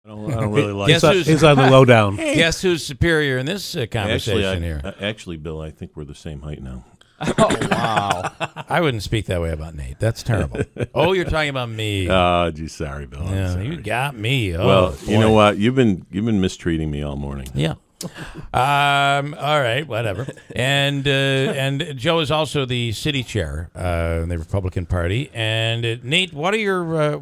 I don't really like He's on the lowdown. Guess who's superior in this conversation here? Actually, Bill, I think we're the same height now. Oh, wow. I wouldn't speak that way about Nate. That's terrible. Oh, you're talking about me. Oh, gee, sorry, Bill. Yeah, sorry. you got me. Oh, well, boy. you know what? You've been mistreating me all morning. Yeah. All right, whatever. And Joe is also the city chair in the Republican Party. And Nate, what are your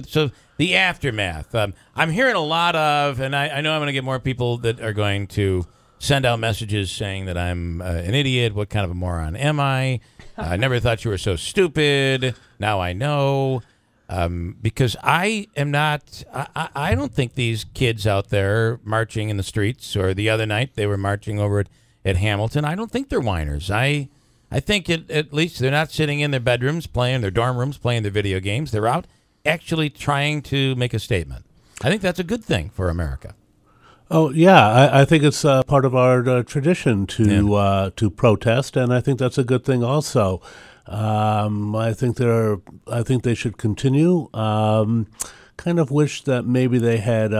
so the aftermath? I'm hearing a lot of, and I know I'm going to get more people that are going to send out messages saying that I'm an idiot. What kind of a moron am I? I never thought you were so stupid. Now I know. Because I am not, I don't think these kids out there marching in the streets, or the other night they were marching over at Hamilton, I don't think they're whiners. I think at least they're not sitting in their bedrooms playing, their dorm rooms playing their video games. They're out actually trying to make a statement. I think that's a good thing for America. Oh yeah, I think it's part of our tradition to protest, and I think that's a good thing also. I think they should continue. Kind of wish that maybe they had.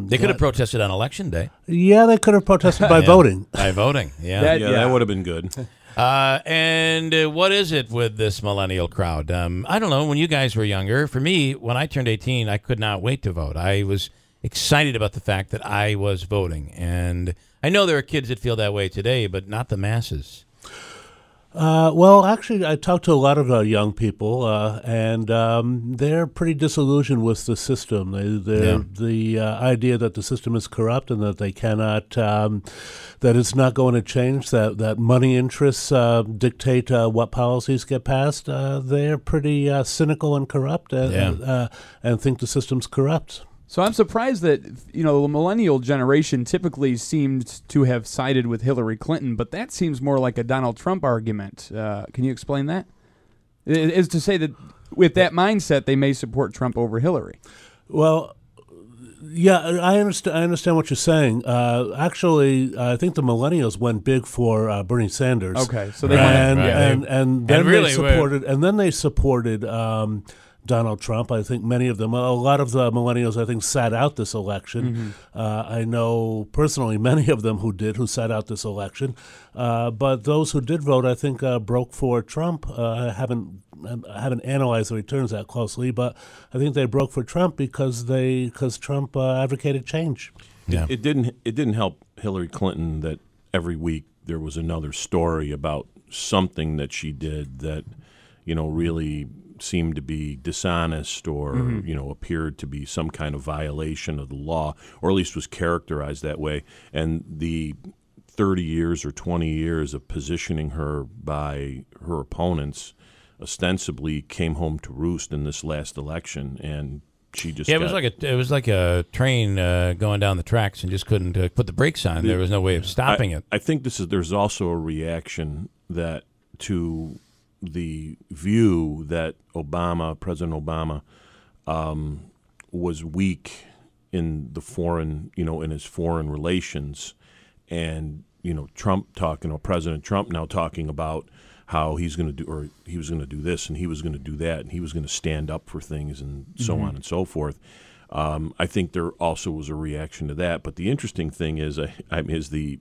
They could have protested on Election Day. Yeah, they could have protested by voting. By voting, yeah. That would have been good. And what is it with this millennial crowd? I don't know. When you guys were younger, for me, when I turned 18, I could not wait to vote. I was excited about the fact that I was voting, and I know there are kids that feel that way today, but not the masses. Well, actually, I talked to a lot of young people, and they're pretty disillusioned with the system. The idea that the system is corrupt and that they cannot, that it's not going to change, that money interests dictate what policies get passed. They're pretty cynical and corrupt, and think the system's corrupt. So I'm surprised that, the millennial generation typically seemed to have sided with Hillary Clinton, but that seems more like a Donald Trump argument. Can you explain that? It is to say that with that mindset, they may support Trump over Hillary. Well, yeah, I understand what you're saying. Actually, I think the millennials went big for Bernie Sanders. Okay, so they and then they supported Donald Trump. I think many of them, a lot of the millennials, I think, sat out this election. I know personally many of them who sat out this election. But those who did vote, I think, broke for Trump. I haven't analyzed the returns that closely, but I think they broke for Trump because Trump advocated change. Yeah. It didn't help Hillary Clinton that every week there was another story about something that she did that, really seemed to be dishonest or appeared to be some kind of violation of the law, or at least was characterized that way. And the 30 years or 20 years of positioning her by her opponents ostensibly came home to roost in this last election, and she just it was like a train going down the tracks and just couldn't put the brakes on. There was no way of stopping it. I think there's also a reaction to the view that President Obama, was weak in the foreign, in his foreign relations, and President Trump now talking about how he was going to do this and he was going to do that and he was going to stand up for things and so on and so forth. I think there also was a reaction to that. But the interesting thing is the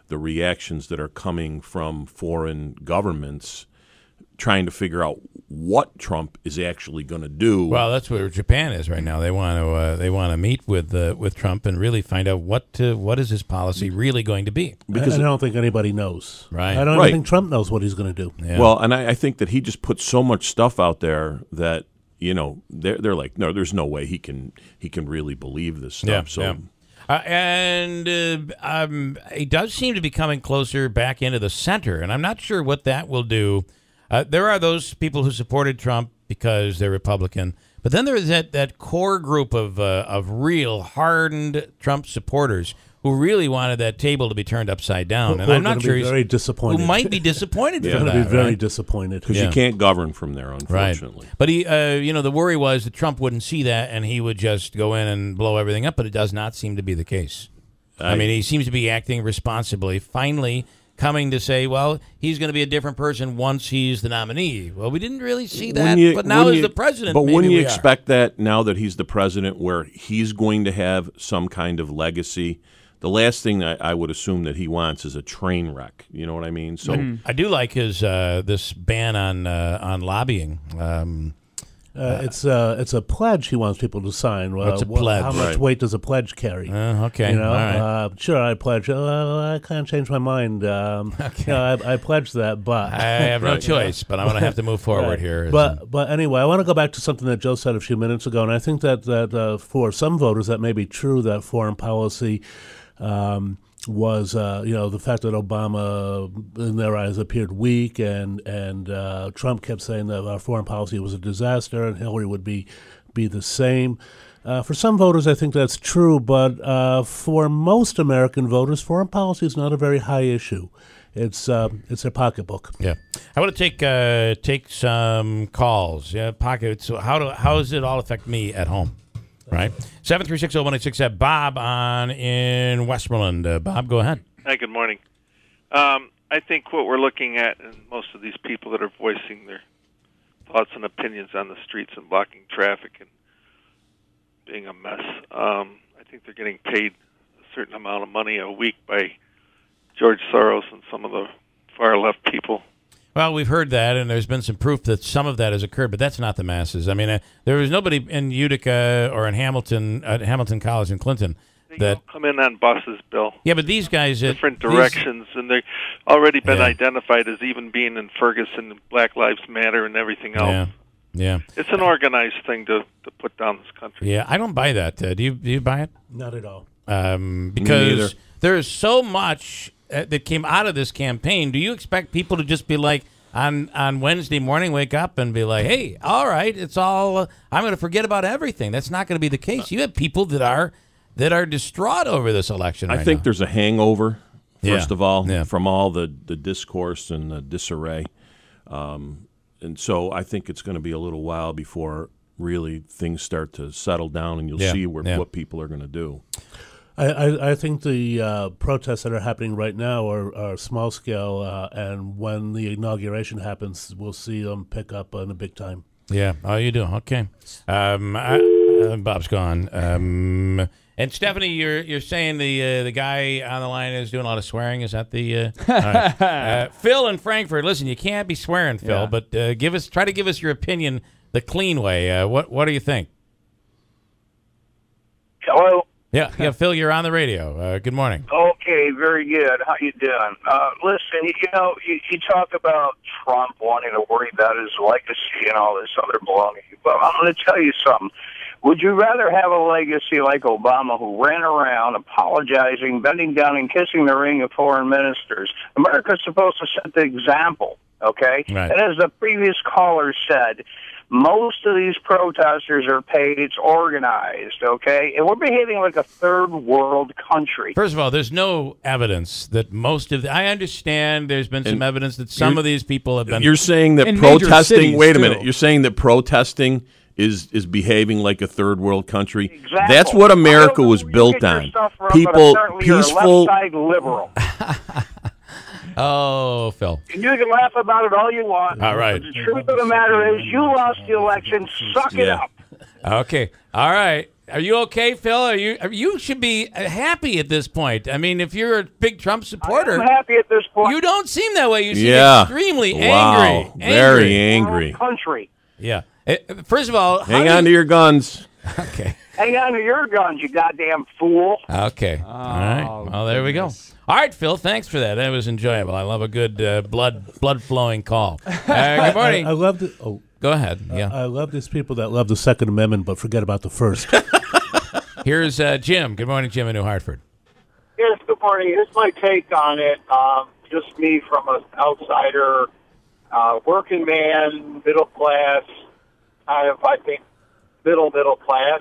reactions that are coming from foreign governments trying to figure out what Trump is actually going to do. Well, that's where Japan is right now. They want to meet with Trump and really find out what is his policy really going to be. Because I don't think anybody knows. Right. I don't even think Trump knows what he's going to do. Yeah. Well, and I think that he just put so much stuff out there that they're like, no, there's no way he can really believe this stuff. He does seem to be coming closer back into the center, and I'm not sure what that will do. There are those people who supported Trump because they're Republican, but then there is that core group of real hardened Trump supporters who really wanted that table to be turned upside down. And I'm not sure very disappointed. Who might be disappointed They're for going that. to be very disappointed. Because you can't govern from there, unfortunately. Right. But he, the worry was that Trump wouldn't see that and he would just go in and blow everything up, but it does not seem to be the case. I mean, he seems to be acting responsibly. Finally coming to say, well, he's going to be a different person once he's the nominee. Well, we didn't really see that, but now as the president, but maybe wouldn't you we expect that now that he's the president, where he's going to have some kind of legacy? The last thing I would assume that he wants is a train wreck. You know what I mean? So I do like his this ban on lobbying. It's a pledge he wants people to sign. What's a pledge? How much weight does a pledge carry? Okay, you know, all right. Sure, I pledge. I can't change my mind. Okay. I pledge that, but I have no choice. But I'm going to have to move forward here. But anyway, I want to go back to something that Joe said a few minutes ago, and I think that for some voters that may be true, that foreign policy was the fact that Obama, in their eyes, appeared weak, and Trump kept saying that our foreign policy was a disaster, and Hillary would be the same. For some voters, I think that's true, but for most American voters, foreign policy is not a very high issue. It's their pocketbook. Yeah, I want to take some calls. Yeah, pocket. So how does it all affect me at home? Right, 7360186. Bob in Westmoreland. Bob, go ahead. Hi, good morning. I think what we're looking at, and most of these people that are voicing their thoughts and opinions on the streets and blocking traffic and being a mess, I think they're getting paid a certain amount of money a week by George Soros and some of the far-left people. Well, we've heard that, and there's been some proof that some of that has occurred, but that's not the masses. I mean, there was nobody in Utica or in Hamilton, at Hamilton College in Clinton, They all come in on buses, Bill. Yeah, but these guys different directions, and they've already been identified as even being in Ferguson, Black Lives Matter, and everything else. Yeah. It's an organized thing to put down this country. Yeah, I don't buy that. Do you buy it? Not at all. Because there is so much that came out of this campaign. Do you expect people to just be like, on Wednesday morning, wake up and be like, hey, all right, it's all, I'm going to forget about everything? That's not going to be the case. You have people that are distraught over this election right I think now. there's a hangover, first of all, Yeah. from all the discourse and the disarray. And so I think it's going to be a little while before really things start to settle down, and you'll see what people are going to do. I think the protests that are happening right now are small scale, and when the inauguration happens, we'll see them pick up in a big time. Yeah. Oh, you do? Okay. Bob's gone. And Stephanie, you're saying the guy on the line is doing a lot of swearing. Is that the? All right. Phil in Frankfurt. Listen, you can't be swearing, Phil, but try to give us your opinion the clean way. What do you think? Hello. Yeah, Phil, you're on the radio. Good morning. Okay, very good. How you doing? Listen, you talk about Trump wanting to worry about his legacy and all this other baloney. But I'm going to tell you something. Would you rather have a legacy like Obama, who ran around apologizing, bending down and kissing the ring of foreign ministers? America's supposed to set the example, okay? Right. And as the previous caller said, most of these protesters are paid. It's organized, okay? And we're behaving like a third world country. First of all, there's no evidence that most of I understand there's been some evidence that some of these people have been. You're saying that protesting. Wait a minute. You're saying that protesting is behaving like a third world country. Exactly. That's what America was built on. People, peaceful. Left side liberal. Oh, Phil. And you can laugh about it all you want. All right. But the truth of the matter is, you lost the election. Suck it up. Okay. All right. Are you okay, Phil? You should be happy at this point. I mean, if you're a big Trump supporter, I'm happy at this point. You don't seem that way. You seem extremely angry. Very angry. Country. Yeah. First of all, hang on to your guns. Okay. Hang on to your guns, you goddamn fool. Okay. All right. Well, there we go. All right, Phil, thanks for that. That was enjoyable. I love a good blood-flowing call. Good morning. I love the. Oh, go ahead. Yeah. I love these people that love the Second Amendment but forget about the First. Here's Jim. Good morning, Jim in New Hartford. Yes, good morning. Here's my take on it. Just me from an outsider, working man, middle class, kind of, I think, middle class.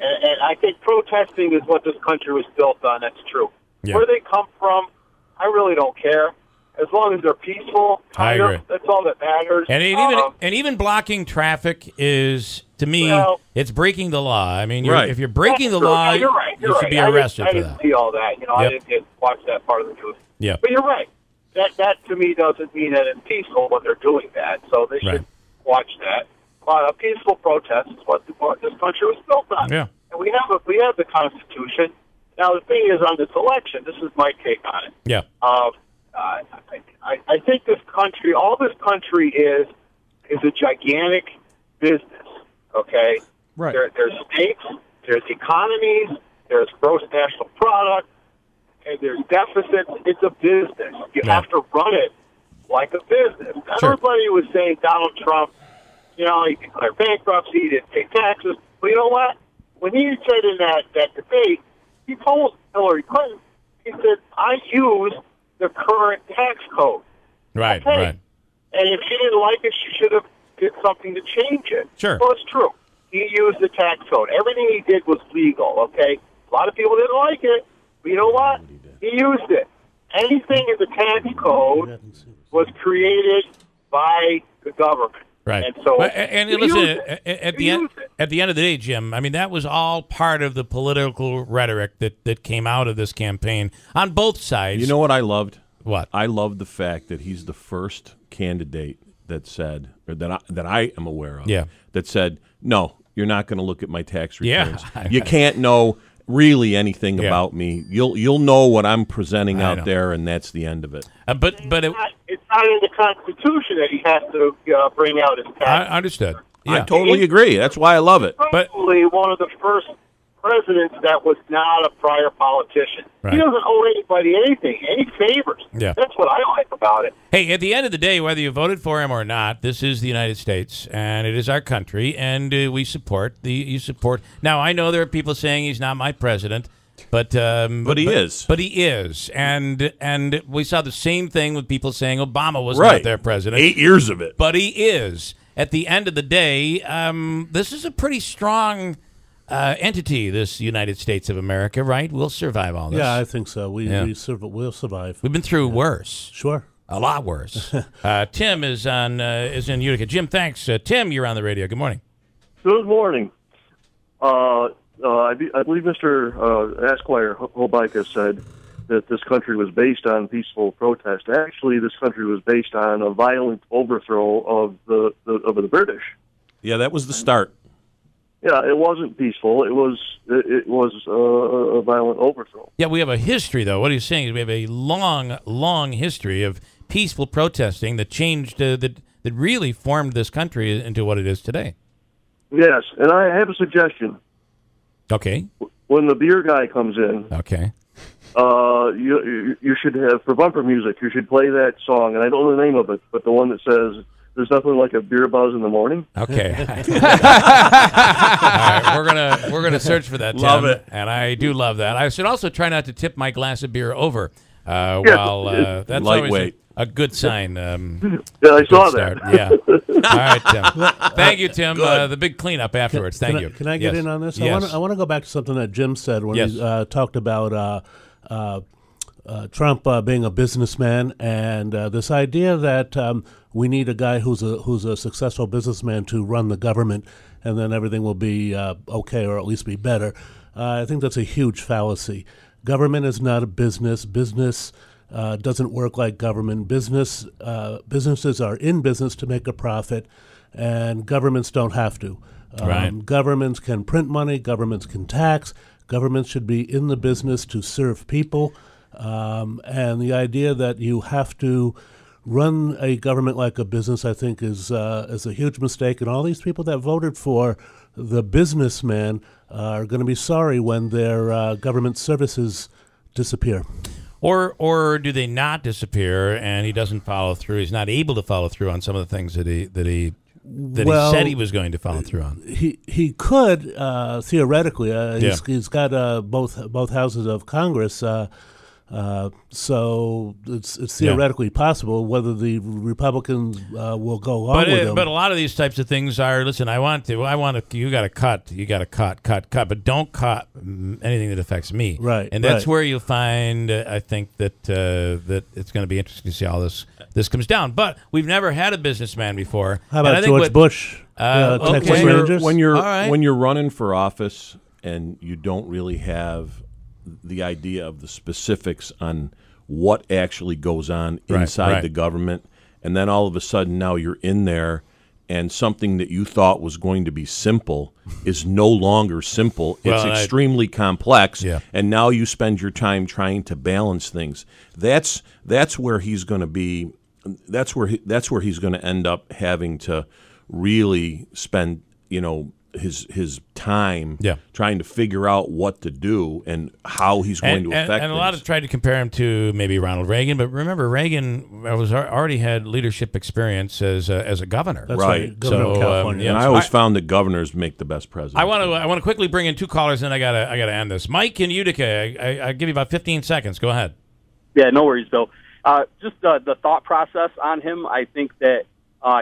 And I think protesting is what this country was built on. That's true. Yeah. Where they come from, I really don't care. As long as they're peaceful, I agree. that's all that matters. And even blocking traffic is to me, it's breaking the law. I mean, if you're breaking the law, you're right. You should be arrested for that. I didn't see all that. I didn't watch that part of the news. Yeah. But you're right. That to me doesn't mean that it's peaceful when they're doing that. So they should watch that. A peaceful protest is what this country was built on. Yeah. And we have the Constitution. Now the thing is, on this election, this is my take on it. Yeah. I think this country, all this country is a gigantic business. Okay. Right. There's states, there's economies, there's gross national product, and there's deficits. It's a business. You have to run it like a business. Everybody was saying Donald Trump, he declared bankruptcy, he didn't pay taxes. But you know what? When he said in that debate, he told Hillary Clinton, he said, I use the current tax code. Right, okay. right. And if she didn't like it, she should have did something to change it. Sure. Well, it's true. He used the tax code. Everything he did was legal, okay? A lot of people didn't like it, but you know what? He used it. Anything in the tax code was created by the government. Right. And so, listen, at the end of the day, Jim, I mean, that was all part of the political rhetoric that came out of this campaign on both sides. You know what I loved? What? I loved the fact that he's the first candidate that said, or that I am aware of, that said, no, you're not going to look at my tax returns. Yeah. You can't know really anything about me. You'll know what I'm presenting out there, and that's the end of it. But it's not in the Constitution that he has to bring out his tax. I understood. Yeah. I totally agree. That's why I love it. Probably one of the first presidents that was not a prior politician. Right. He doesn't owe anybody anything, any favors. Yeah. That's what I like about it. Hey, at the end of the day, whether you voted for him or not, this is the United States, and it is our country, and we support you support. Now, I know there are people saying he's not my president, but he is. But he is, and we saw the same thing with people saying Obama was not their president. 8 years of it. But he is. At the end of the day, this is a pretty strong entity, this United States of America, right? We'll survive all this. Yeah, I think so. We'll survive. We've been through worse. Sure. A lot worse. Tim is in Utica. Jim, thanks. Tim, you're on the radio. Good morning. Good morning. I believe Mr. Esquire Hobika said that this country was based on peaceful protest. Actually, this country was based on a violent overthrow of the British. Yeah, that was the start. Yeah, it wasn't peaceful. It was a violent overthrow. Yeah, we have a history, though. What he's saying is we have a long, long history of peaceful protesting that changed, that really formed this country into what it is today. Yes, and I have a suggestion. Okay. When the beer guy comes in, okay, you should have, for bumper music, you should play that song, and I don't know the name of it, but the one that says, "There's nothing like a beer buzz in the morning." Okay. All right, we're gonna search for that, Tim. Love it. And I do love that. I should also try not to tip my glass of beer over while that's lightweight. always a good sign. Yeah, I saw start. that. Yeah. All right, Tim. Thank you, Tim. The big cleanup afterwards. Thank you. Can I get in on this? Yes. I want to go back to something that Jim said when he talked about Trump being a businessman, and this idea that we need a guy who's a successful businessman to run the government, and then everything will be okay, or at least be better. I think that's a huge fallacy. Government is not a business. Business doesn't work like government. Businesses are in business to make a profit, and governments don't have to. Right. Governments can print money. Governments can tax. Governments should be in the business to serve people. And the idea that you have to run a government like a business, I think, is a huge mistake. And all these people that voted for the businessman are going to be sorry when their government services disappear. Or do they not disappear and he doesn't follow through? He's not able to follow through on some of the things that he said he was going to follow through on. He could theoretically. He's got both houses of Congress. So it's theoretically possible. Whether the Republicans will go along with him. But a lot of these types of things are, listen, I want to, you got to cut, but don't cut anything that affects me. Right. And that's where you'll find, I think, that it's going to be interesting to see how this comes down. But we've never had a businessman before. How about George Bush? Texas Rangers. When right. you're running for office and you don't really have the idea of the specifics on what actually goes on inside the government, and then all of a sudden now you're in there, and something that you thought was going to be simple is no longer simple. It's extremely complex, and now you spend your time trying to balance things. That's where he's going to be. That's where he's going to end up having to really spend, his time trying to figure out what to do and how he's going to affect and a lot things. have tried to compare him to maybe Ronald Reagan, but remember, Reagan already had leadership experience as a governor. That's right. Governor of California. And I always found that governors make the best president. I want to quickly bring in two callers, and I gotta end this. Mike in Utica, I give you about 15 seconds. Go ahead. Yeah, no worries, Bill. Just the thought process on him, I think that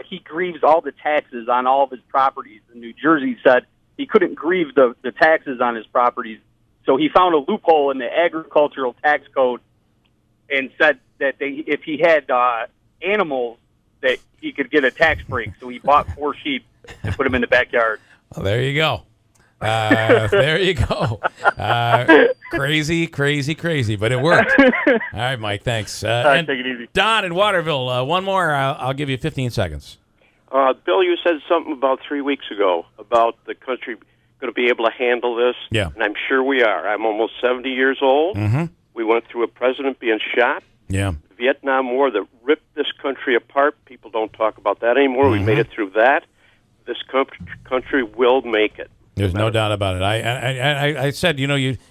he grieves all the taxes on all of his properties. And New Jersey said he couldn't grieve the taxes on his properties. So he found a loophole in the agricultural tax code and said that if he had animals, that he could get a tax break. So he bought 4 sheep and put them in the backyard. Well, there you go. There you go. Crazy, but it worked. All right, Mike, thanks. All right, take it easy. Don in Waterville, one more. I'll give you 15 seconds. Bill, you said something about 3 weeks ago about the country going to be able to handle this. Yeah. And I'm sure we are. I'm almost 70 years old. Mm-hmm. We went through a president being shot. Yeah. The Vietnam War that ripped this country apart. People don't talk about that anymore. Mm-hmm. We made it through that. This country will make it. There's no doubt about it. I said,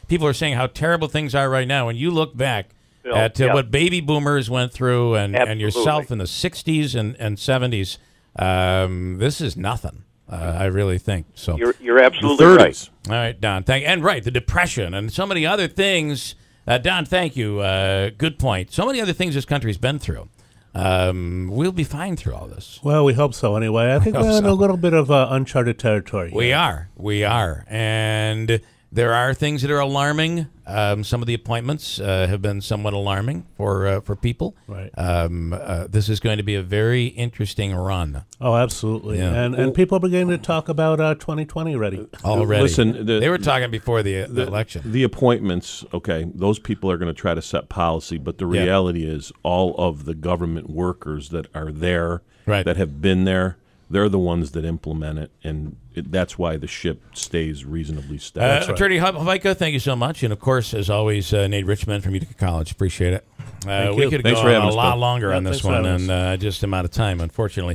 people are saying how terrible things are right now. When you look back at what baby boomers went through and yourself in the 60s and 70s, this is nothing. I really think so. You're absolutely right. All right, Don. The Depression and so many other things. Don, thank you. Good point. So many other things this country's been through. We'll be fine through all this. Well, we hope so anyway. I think we're in a little bit of uncharted territory here. We are. And there are things that are alarming. Some of the appointments have been somewhat alarming for people. Right. This is going to be a very interesting run. Oh, absolutely. Yeah. And people are beginning to talk about 2020 already. Listen, they were talking before the election. The appointments, okay, those people are going to try to set policy, but the reality is all of the government workers that are there, that have been there, they're the ones that implement it, and that's why the ship stays reasonably steady. Attorney Hobika, thank you so much. And, of course, as always, Nate Richmond from Utica College. Appreciate it. We could go on a lot longer on this one, and just amount of time, unfortunately.